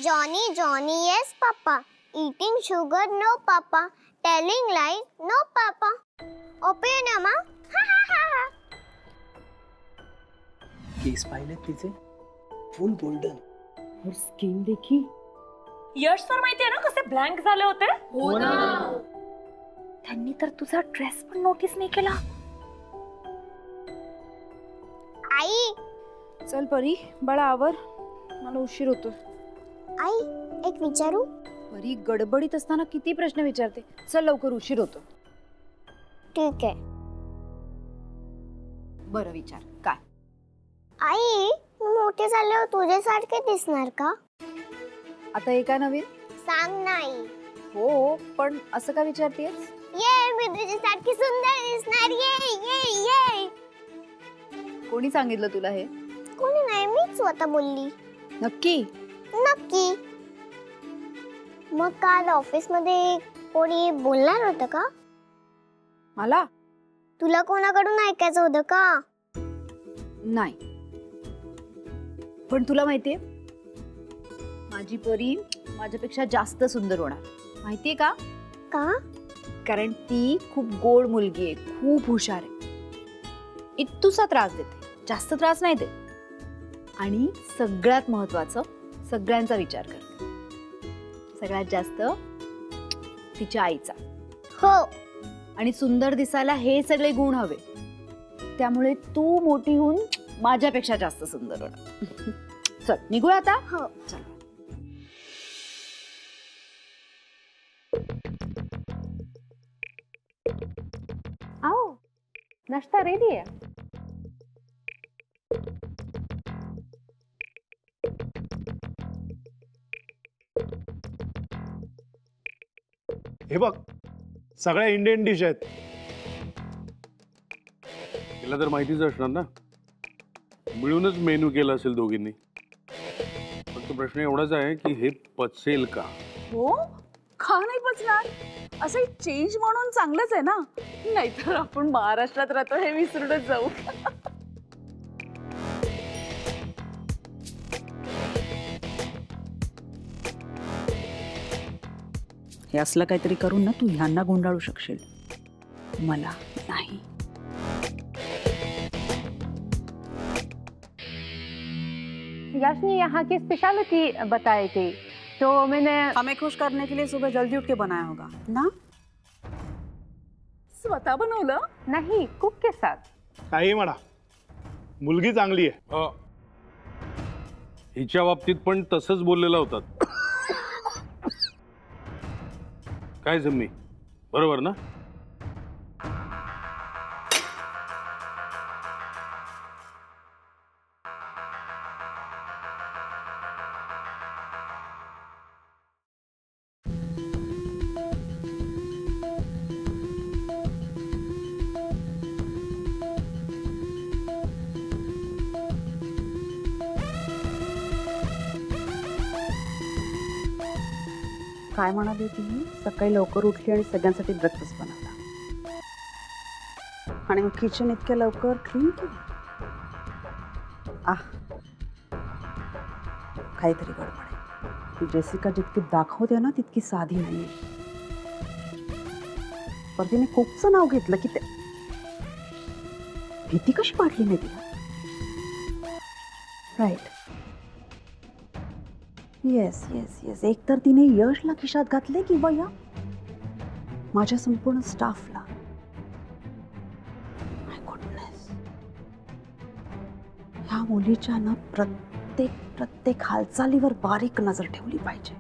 Johnny, Johnny, yes, Papa. Eating sugar, no, Papa. Telling lies, no, Papa. Opium, ha ha ha ha. केस पाहिले तिचे फुल golden और skin देखी. यश sir माहितीये ना कसे ब्लँक झाले होते. हो ना. त्यांनी तर तुझा ड्रेस पण नोटीस नाही केला. आई, चल परी बाळा आवर, मला उशीर होतोय. आई, एक विचारू? परी गडबडीत असताना किती प्रश्न विचारते. चल लवकर, उशीर होतो. ठीक आहे. बरं विचार काय. आई, मोठे झाल्यावर तुझ्यासारखे दिसणार का? आता हे काय नवीन. सांग नाही. हो पण असं का विचारतेस. ये मी तुझ्यासारखी सुंदर दिसणार. ये ये ये. कोणी सांगितलं तुला हे. कोणी नाही, मीच स्वतः बोलली. नक्की. नक्की. मग काल ऑफिस मध्ये कोणी बोलणार होतं का? मला तुला कोणाकडून ऐकायचं होतं का? नाही. पण तुला माहितीये माझी परी माझ्यापेक्षा जास्त सुंदर होणार. माहितीये का. का? कारण ती खूप गोड मुलगी आहे, खूप हुशार आहे. इतुसा त्रास देते, जास्त त्रास नाही देत. आणि सगळ्यात महत्वाचं, सगळ्यांचा विचार करते. सगळ्यात जास्त तिच्या आईचा. हो. आणि सुंदर दिसायला हे सगळे गुण हवे. त्यामुळे तू मोठी होऊन माझ्यापेक्षा जास्त सुंदर होणार. चल निघूया आता. हो. चल. आओ, नाश्ता रेडी आहे. हे बघ सगळ्या इंडियन डिश आहेत. तिला तर माहितीच असणार ना, मिळूनच मेनू केला असेल दोघींनी. फक्त प्रश्न एवढाच आहे की हे पचेल का. हो का नाही पचणार. असं चेंज म्हणून चांगलंच आहे ना. नाहीतर आपण महाराष्ट्रात राहतो हे विसरूनच जाऊ. हे असलं काहीतरी करून ना तू ह्यांना गुंडाळू शकशील, मला नाही. यश ने यहाँ की स्पेशलिटी बताई थी तो मैंने. हमें खुश करने के लिए सुबह जल्दी उठ के बनाया होगा ना. स्वतः बनवलं. नहीं, कुक के साथ. काही म्हणा, मुलगी चांगली आहे. हिच्या बाबतीत पण तसंच बोललेला होतात. काय जम्मी, बरोबर ना. काय म्हणाली ती. सकाळी लवकर उठली आणि सगळ्यांसाठी ब्रेकफास्ट बनवला. आणि मग किचन इतक्या लवकर क्लीन केली. काहीतरी गडबड आहे. जेसिका जितकी दाखवते ना तितकी साधी नाही. पण तिने कुकचं नाव घेतलं की ते भीती कशी वाटली नाही तिला. राईट. Yes yes yes. एक तर तिने यशला खिशात घातले किंवा या माझ्या संपूर्ण स्टाफला. माय गुडनेस. ह्या मुलीच्या ना प्रत्येक हालचालीवर बारीक नजर ठेवली पाहिजे.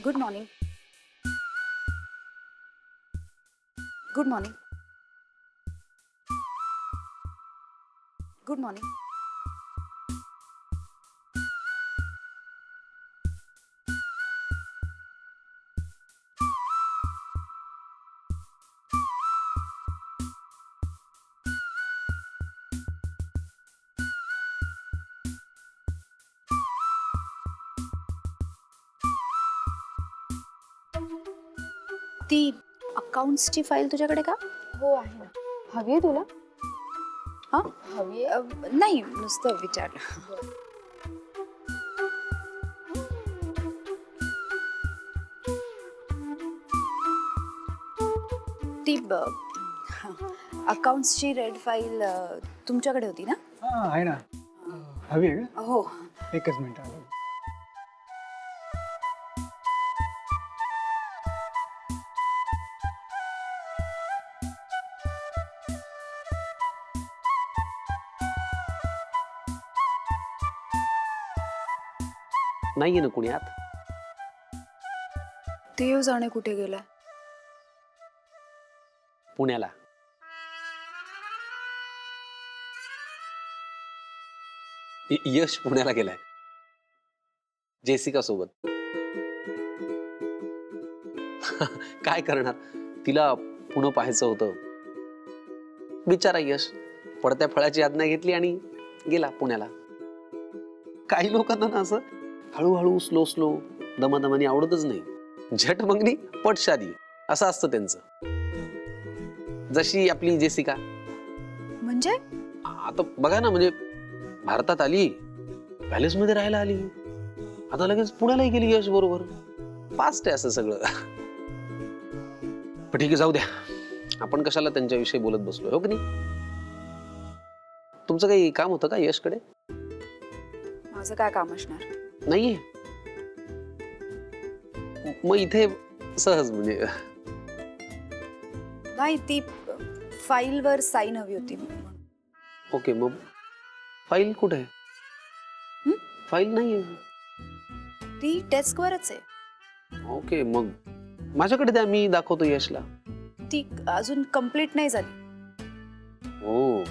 Good morning. Good morning. Good morning. ती अकाउंट्सची फाईल तुझ्याकडे का. हो आहे ना. हवी आहे तुला? हा नाही नुसतं विचारलं. ती अकाउंट्सची रेड फाईल तुमच्याकडे होती ना? हा आहे ना. हवी आहे का? हो. एकच मिनिट आलो. नाहीये ना कुणी आत. देव जाणे कुठे गेलाय. पुण्याला. यश पुण्याला गेलाय जेसिका सोबत. काय करणार, तिला पुणे पाहायचं होतं. बिचारा यश पडत्या फळाची आज्ञा घेतली आणि गेला पुण्याला. काही लोकांना ना असं हळूहळू स्लो स्लो दमादमाने आवडतच नाही. झट मंगनी पट शादी असं असतं त्यांचं. जशी आपली जेसिका. म्हणजे आता बघा ना, म्हणजे भारतात आली, पॅलेस मध्ये राहायला आली, आता लगेच पुण्यालाही गेली यश बरोबर. फास्ट आहे असं सगळं. पण ठीक आहे, जाऊ द्या. आपण कशाला त्यांच्याविषयी बोलत बसलो, हो की नाही? तुमचं काही काम होतं का यशकडे? माझं काय काम असणार. नाहीये. मग इथे सहज म्हणजे नाही, ती फाईलवर साईन हवी होती. ओके. मग फाईल कुठे आहे? फाईल नाहीये. ती डेस्कवरच आहे. ओके, मग माझ्याकडे द्या, मी दाखवतो यशला. ती अजून कंप्लीट नाही झाली. हो,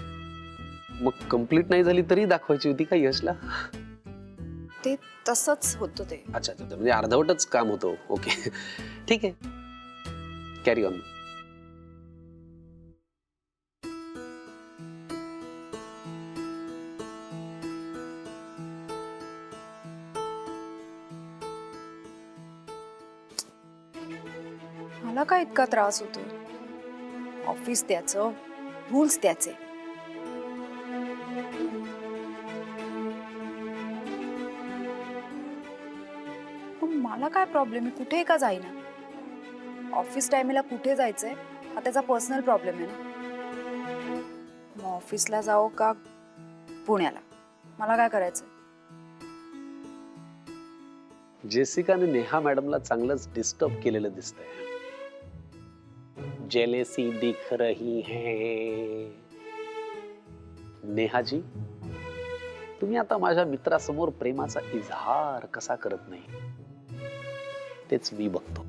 मग कंप्लीट नाही झाली तरी दाखवायची होती का यशला? ते तसंच होतं ते. अच्छा अच्छा, म्हणजे अर्धवटच काम होतं. ओके, ठीक आहे, कॅरी ऑन. मला काय इतका त्रास होतो. ऑफिस त्याचं, रूल्स त्याचे. मला काय प्रॉब्लेम आहे, कुठे का जाईना. ऑफिस टायमिंगला कुठे जायचंय हा त्याचा पर्सनल प्रॉब्लेम आहे ना. मग ऑफिसला जाओ का पुण्याला, मला काय करायचंय. जेसिकाने नेहा मॅडमला चांगलंच डिस्टर्ब केलेलं दिसतंय. जेलेसी दिख रही है. नेहाजी, तुम्ही आता माझ्या मित्रासमोर प्रेमाचा इजहार कसा करत नाही तेच मी बघतो.